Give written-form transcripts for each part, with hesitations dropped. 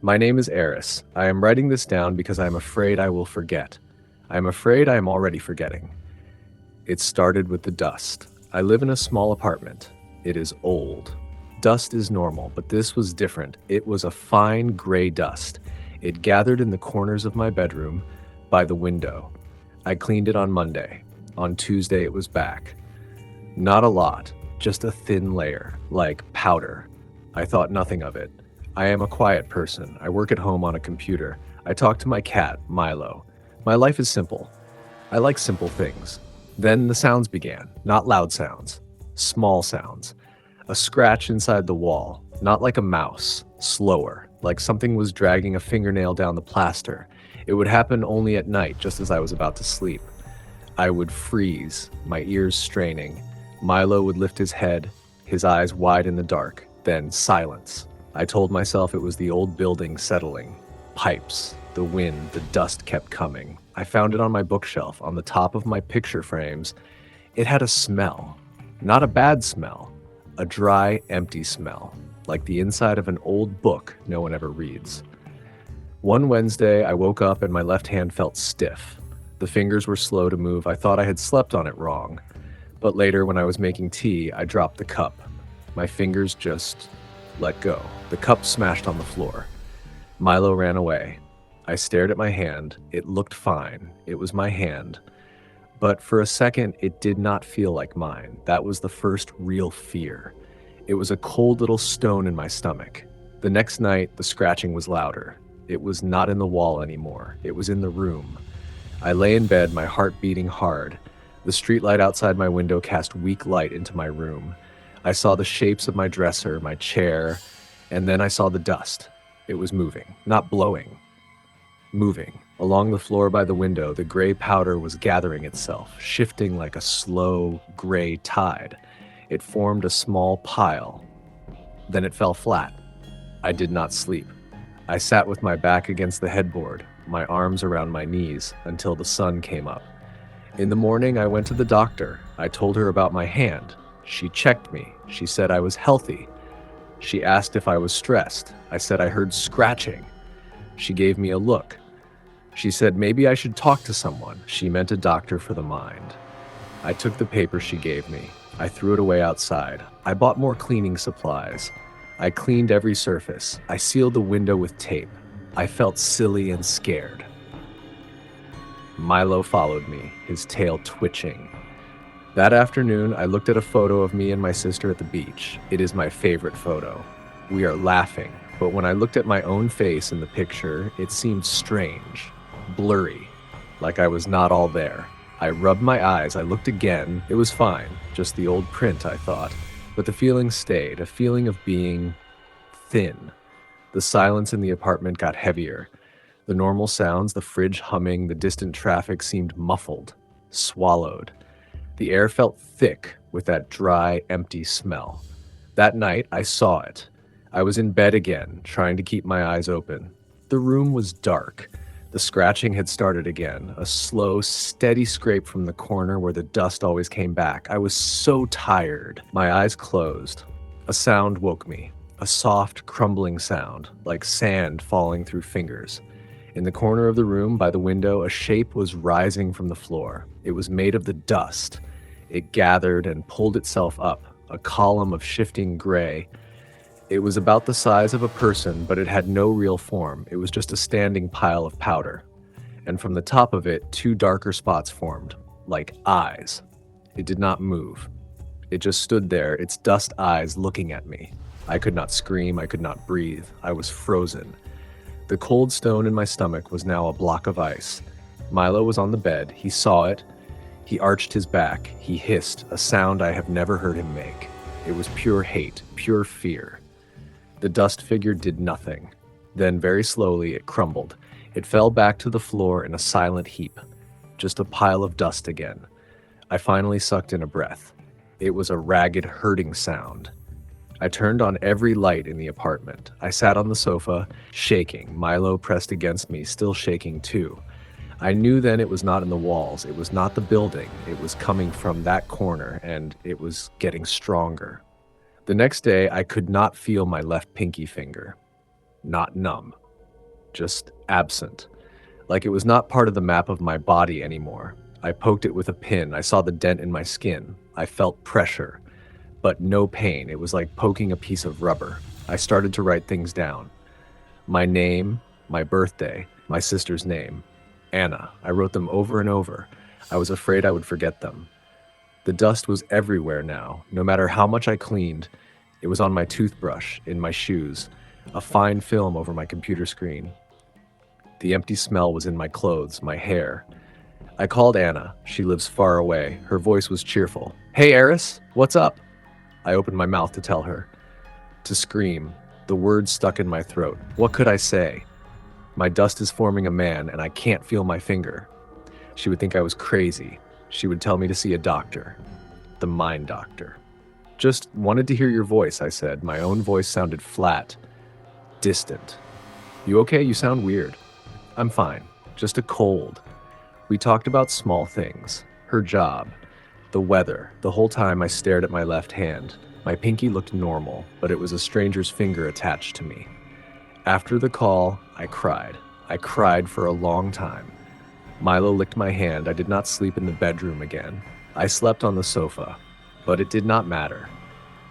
My name is Eris. I am writing this down because I am afraid I will forget. I am afraid I am already forgetting. It started with the dust. I live in a small apartment. It is old. Dust is normal, but this was different. It was a fine gray dust. It gathered in the corners of my bedroom by the window. I cleaned it on Monday. On Tuesday, it was back. Not a lot, just a thin layer, like powder. I thought nothing of it. I am a quiet person. I work at home on a computer. I talk to my cat, Milo. My life is simple. I like simple things. Then the sounds began, not loud sounds, small sounds. A scratch inside the wall, not like a mouse, slower, like something was dragging a fingernail down the plaster. It would happen only at night, just as I was about to sleep. I would freeze, my ears straining. Milo would lift his head, his eyes wide in the dark, then silence. I told myself it was the old building settling. Pipes, the wind, the dust kept coming. I found it on my bookshelf, on the top of my picture frames. It had a smell. Not a bad smell. A dry, empty smell, like the inside of an old book no one ever reads. One Wednesday, I woke up and my left hand felt stiff. The fingers were slow to move. I thought I had slept on it wrong. But later, when I was making tea, I dropped the cup. My fingers just let go. The cup smashed on the floor. Milo ran away. I stared at my hand. It looked fine. It was my hand. But for a second, it did not feel like mine. That was the first real fear. It was a cold little stone in my stomach. The next night, the scratching was louder. It was not in the wall anymore. It was in the room. I lay in bed, my heart beating hard. The streetlight outside my window cast weak light into my room. I saw the shapes of my dresser, my chair, and then I saw the dust. It was moving, not blowing. Moving. Along the floor by the window, the gray powder was gathering itself, shifting like a slow, gray tide. It formed a small pile. Then it fell flat. I did not sleep. I sat with my back against the headboard, my arms around my knees, until the sun came up. In the morning, I went to the doctor. I told her about my hand. She checked me. She said I was healthy. She asked if I was stressed. I said I heard scratching. She gave me a look. She said maybe I should talk to someone. She meant a doctor for the mind. I took the paper she gave me. I threw it away outside. I bought more cleaning supplies. I cleaned every surface. I sealed the window with tape. I felt silly and scared. Milo followed me, his tail twitching. That afternoon, I looked at a photo of me and my sister at the beach. It is my favorite photo. We are laughing, but when I looked at my own face in the picture, it seemed strange, blurry, like I was not all there. I rubbed my eyes, I looked again. It was fine, just the old print, I thought. But the feeling stayed, a feeling of being thin. The silence in the apartment got heavier. The normal sounds, the fridge humming, the distant traffic seemed muffled, swallowed. The air felt thick with that dry, empty smell. That night, I saw it. I was in bed again, trying to keep my eyes open. The room was dark. The scratching had started again, a slow, steady scrape from the corner where the dust always came back. I was so tired. My eyes closed. A sound woke me, a soft, crumbling sound, like sand falling through fingers. In the corner of the room, by the window, a shape was rising from the floor. It was made of the dust. It gathered and pulled itself up, a column of shifting gray. It was about the size of a person, but it had no real form. It was just a standing pile of powder. And from the top of it, two darker spots formed, like eyes. It did not move. It just stood there, its dust eyes looking at me. I could not scream, I could not breathe. I was frozen. The cold stone in my stomach was now a block of ice. Milo was on the bed. He saw it. He arched his back. He hissed, a sound I have never heard him make. It was pure hate, pure fear. The dust figure did nothing. Then, very slowly, it crumbled. It fell back to the floor in a silent heap. Just a pile of dust again. I finally sucked in a breath. It was a ragged, hurting sound. I turned on every light in the apartment. I sat on the sofa, shaking. Milo pressed against me, still shaking too. I knew then it was not in the walls. It was not the building. It was coming from that corner, and it was getting stronger. The next day, I could not feel my left pinky finger. Not numb. just absent. Like it was not part of the map of my body anymore. I poked it with a pin. I saw the dent in my skin. I felt pressure, but no pain. It was like poking a piece of rubber. I started to write things down. My name, my birthday, my sister's name, Anna. I wrote them over and over. I was afraid I would forget them. The dust was everywhere now. No matter how much I cleaned, it was on my toothbrush, in my shoes, a fine film over my computer screen. The empty smell was in my clothes, my hair. I called Anna. She lives far away. Her voice was cheerful. "Hey, Eris, what's up?" I opened my mouth to tell her. To scream. The words stuck in my throat. What could I say? My dust is forming a man, and I can't feel my finger. She would think I was crazy. She would tell me to see a doctor. The mind doctor. "Just wanted to hear your voice," I said. My own voice sounded flat, distant. "You okay? You sound weird." "I'm fine. Just a cold." We talked about small things. Her job. The weather. The whole time I stared at my left hand. My pinky looked normal, but it was a stranger's finger attached to me. After the call, I cried. I cried for a long time. Milo licked my hand. I did not sleep in the bedroom again. I slept on the sofa, but it did not matter.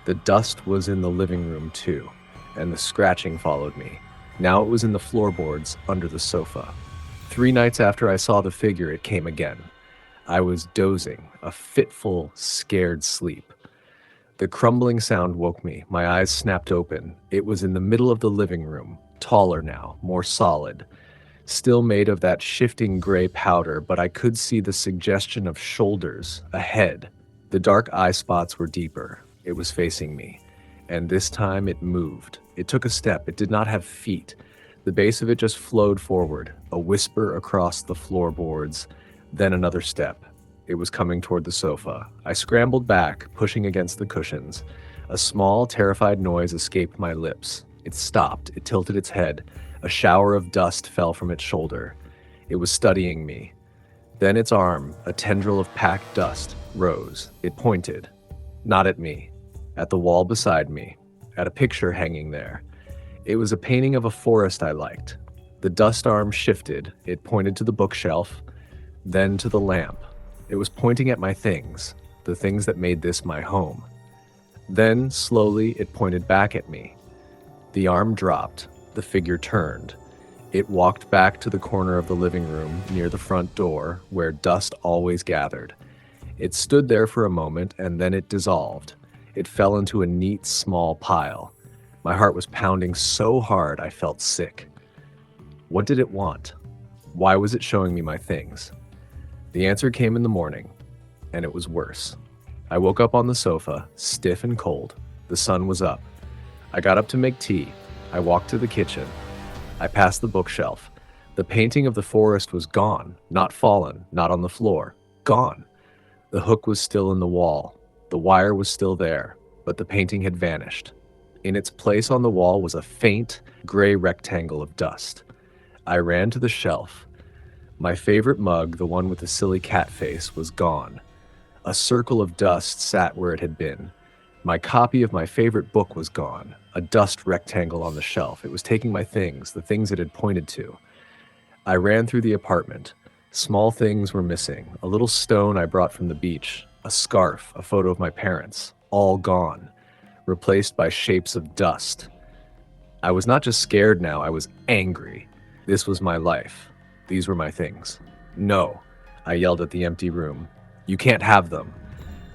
The dust was in the living room too, and the scratching followed me. Now it was in the floorboards under the sofa. 3 nights after I saw the figure, it came again. I was dozing, a fitful, scared sleep. The crumbling sound woke me. My eyes snapped open. It was in the middle of the living room, taller now, more solid. Still made of that shifting gray powder, but I could see the suggestion of shoulders, a head. The dark eye spots were deeper. It was facing me. And this time it moved. It took a step. It did not have feet. The base of it just flowed forward, a whisper across the floorboards, then another step. It was coming toward the sofa. I scrambled back, pushing against the cushions. A small, terrified noise escaped my lips. It stopped. It tilted its head. A shower of dust fell from its shoulder. It was studying me. Then its arm, a tendril of packed dust, rose. It pointed. Not at me. At the wall beside me. At a picture hanging there. It was a painting of a forest I liked. The dust arm shifted. It pointed to the bookshelf, then to the lamp. It was pointing at my things, the things that made this my home. Then, slowly, it pointed back at me. The arm dropped. The figure turned. It walked back to the corner of the living room near the front door where dust always gathered. It stood there for a moment and then it dissolved. It fell into a neat, small pile. My heart was pounding so hard I felt sick. What did it want? Why was it showing me my things? The answer came in the morning, and it was worse. I woke up on the sofa, stiff and cold. The sun was up. I got up to make tea. I walked to the kitchen. I passed the bookshelf. The painting of the forest was gone, not fallen, not on the floor. Gone. The hook was still in the wall. The wire was still there, but the painting had vanished. In its place on the wall was a faint, gray rectangle of dust. I ran to the shelf. My favorite mug, the one with the silly cat face, was gone. A circle of dust sat where it had been. My copy of my favorite book was gone, a dust rectangle on the shelf. It was taking my things, the things it had pointed to. I ran through the apartment. Small things were missing. A little stone I brought from the beach, a scarf, a photo of my parents, all gone, replaced by shapes of dust. I was not just scared now, I was angry. This was my life. These were my things. "No," I yelled at the empty room. "You can't have them."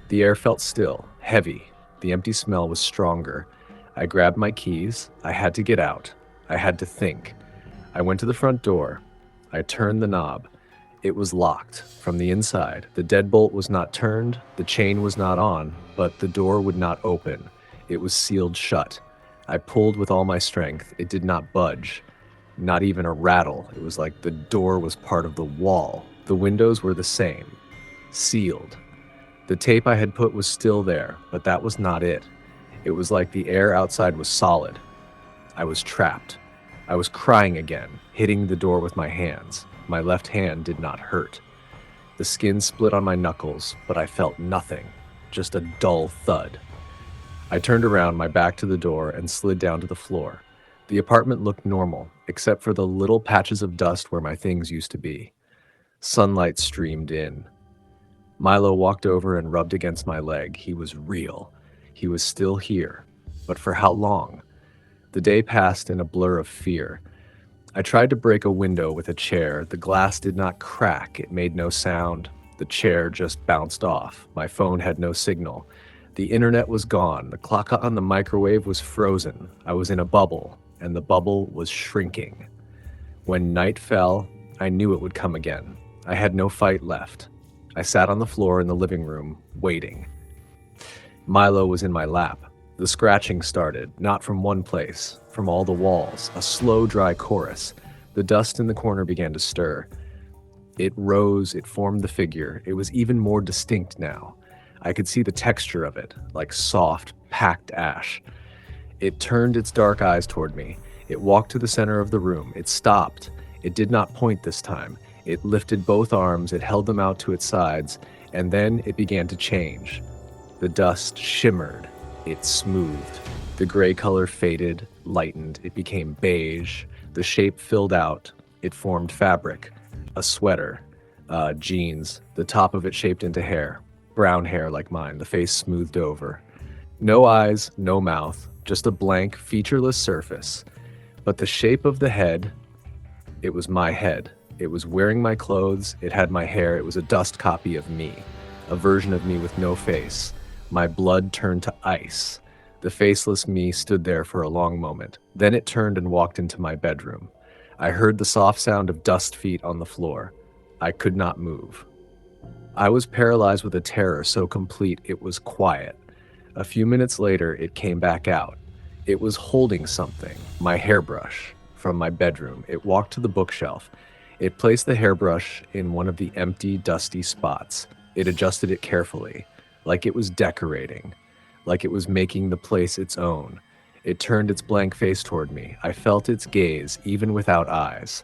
The air felt still, heavy. The empty smell was stronger. I grabbed my keys. I had to get out. I had to think. I went to the front door. I turned the knob. It was locked from the inside. The deadbolt was not turned. The chain was not on, but the door would not open. It was sealed shut. I pulled with all my strength. It did not budge. Not even a rattle. It was like the door was part of the wall. The windows were the same. Sealed. The tape I had put was still there, but that was not it. It was like the air outside was solid. I was trapped. I was crying again, hitting the door with my hands. My left hand did not hurt. The skin split on my knuckles, but I felt nothing. Just a dull thud. I turned around, my back to the door, and slid down to the floor. The apartment looked normal, except for the little patches of dust where my things used to be. Sunlight streamed in. Milo walked over and rubbed against my leg. He was real. He was still here. But for how long? The day passed in a blur of fear. I tried to break a window with a chair. The glass did not crack. It made no sound. The chair just bounced off. My phone had no signal. The internet was gone. The clock on the microwave was frozen. I was in a bubble, and the bubble was shrinking. When night fell, I knew it would come again. I had no fight left. I sat on the floor in the living room, waiting. Milo was in my lap. The scratching started, not from one place, from all the walls, a slow, dry chorus. The dust in the corner began to stir. It rose, it formed the figure. It was even more distinct now. I could see the texture of it, like soft, packed ash. It turned its dark eyes toward me. It walked to the center of the room. It stopped. It did not point this time. It lifted both arms, it held them out to its sides, and then it began to change. The dust shimmered. It smoothed. The gray color faded, lightened. It became beige. The shape filled out. It formed fabric. A sweater. Jeans. The top of it shaped into hair. Brown hair like mine. The face smoothed over. No eyes, no mouth. Just a blank, featureless surface. But the shape of the head, it was my head. It was wearing my clothes. It had my hair. It was a dust copy of me. A version of me with no face. My blood turned to ice. The faceless me stood there for a long moment. Then it turned and walked into my bedroom. I heard the soft sound of dust feet on the floor. I could not move. I was paralyzed with a terror so complete it was quiet. A few minutes later, it came back out. It was holding something, my hairbrush, from my bedroom. It walked to the bookshelf. It placed the hairbrush in one of the empty, dusty spots. It adjusted it carefully, like it was decorating, like it was making the place its own. It turned its blank face toward me. I felt its gaze, even without eyes.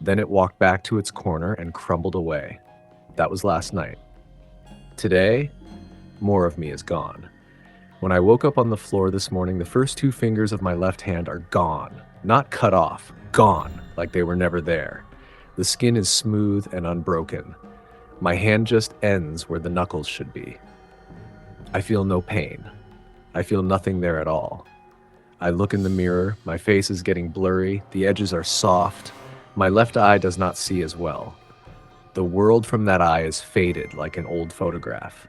Then it walked back to its corner and crumbled away. That was last night. Today, more of me is gone. When I woke up on the floor this morning, the first 2 fingers of my left hand are gone. Not cut off, gone, like they were never there. The skin is smooth and unbroken. My hand just ends where the knuckles should be. I feel no pain. I feel nothing there at all. I look in the mirror. My face is getting blurry. The edges are soft. My left eye does not see as well. The world from that eye is faded like an old photograph.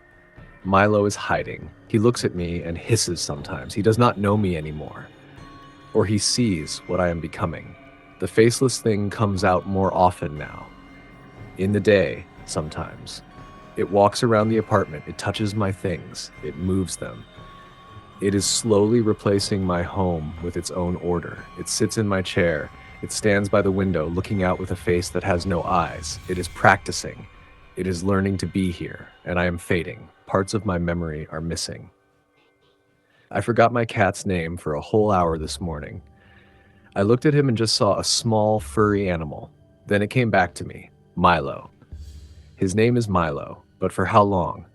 Milo is hiding. He looks at me and hisses sometimes. He does not know me anymore. Or he sees what I am becoming. The faceless thing comes out more often now. In the day, sometimes. It walks around the apartment. It touches my things. It moves them. It is slowly replacing my home with its own order. It sits in my chair. It stands by the window, looking out with a face that has no eyes. It is practicing. It is learning to be here, and I am fading. Parts of my memory are missing. I forgot my cat's name for a whole hour this morning. I looked at him and just saw a small, furry animal. Then it came back to me. Milo. His name is Milo, but for how long?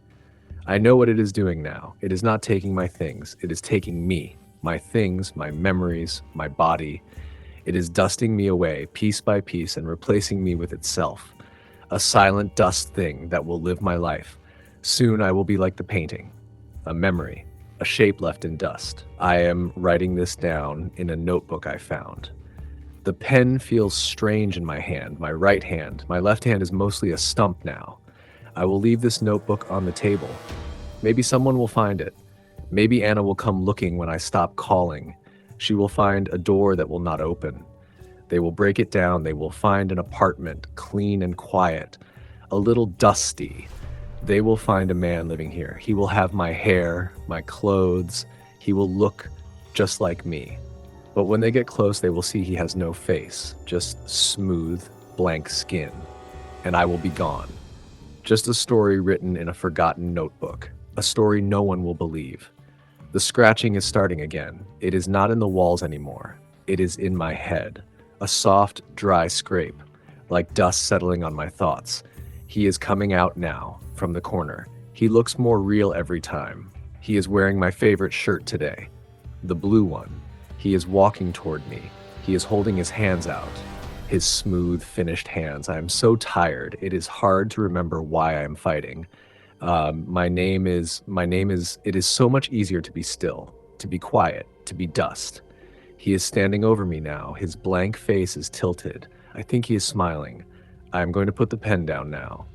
I know what it is doing now. It is not taking my things. It is taking me. My things, my memories, my body. It is dusting me away, piece by piece, and replacing me with itself. A silent dust thing that will live my life. Soon I will be like the painting. A memory. A shape left in dust. I am writing this down in a notebook I found. The pen feels strange in my hand, my right hand. My left hand is mostly a stump now. I will leave this notebook on the table. Maybe someone will find it. Maybe Anna will come looking when I stop calling. She will find a door that will not open. They will break it down. They will find an apartment, clean and quiet, a little dusty. They will find a man living here. He will have my hair, my clothes. He will look just like me. But when they get close, they will see he has no face, just smooth, blank skin. And I will be gone. Just a story written in a forgotten notebook. A story no one will believe. The scratching is starting again. It is not in the walls anymore. It is in my head. A soft, dry scrape, like dust settling on my thoughts. He is coming out now, from the corner. He looks more real every time. He is wearing my favorite shirt today. The blue one. He is walking toward me. He is holding his hands out. His smooth, finished hands. I am so tired. It is hard to remember why I am fighting. It is so much easier to be still, to be quiet, to be dust. He is standing over me now. His blank face is tilted. I think he is smiling. I am going to put the pen down now.